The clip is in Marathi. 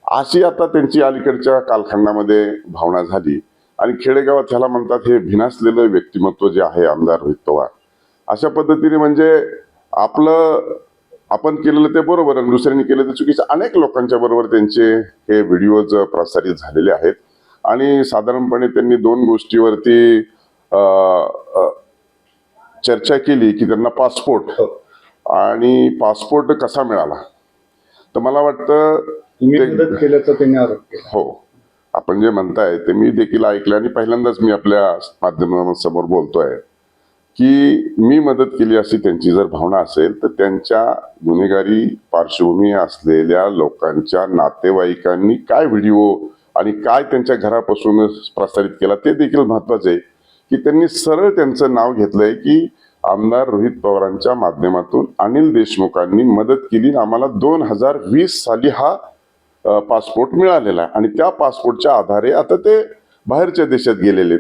अशी आता त्यांची अलीकडच्या कालखंडामध्ये भावना झाली. आणि खेडेगावात ह्याला म्हणतात हे भिनासलेलं व्यक्तिमत्व जे आहे आमदार रोहित पवार. अशा पद्धतीने म्हणजे आपण केलेलं ते बरोबर आणि दुसऱ्यांनी केलं ते चुकीचं. अनेक लोकांच्या बरोबर त्यांचे हे व्हिडिओज प्रसारित झालेले आहेत. आणि साधारणपणे त्यांनी 2 गोष्टीवरती चर्चा केली की त्यांना पासपोर्ट आणि पासपोर्ट कसा मिळाला. तर मला वाटतं मदत केल्याचा त्यांनी आरोप केला. हो, आपण जे म्हणताय ते मी देखील ऐकलं आणि पहिल्यांदाच मी आपल्या माध्यमांसमोर बोलतोय की मी मदत केली अशी त्यांची जर भावना असेल तर त्यांच्या गुन्हेगारी पार्श्वभूमी असलेल्या लोकांच्या नातेवाईकांनी काय व्हिडिओ आणि काय त्यांच्या घरापासून प्रसारित केला ते देखील महत्वाचं आहे. की त्यांनी सरळ त्यांचं नाव घेतलंय की आमदार रोहित पवारांच्या माध्यमातून अनिल देशमुखांनी मदत केली. आम्हाला 2020 साली हा पासपोर्ट मिळालेला आणि त्या पासपोर्टच्या आधारे आता ते बाहेरच्या देशात गेलेले.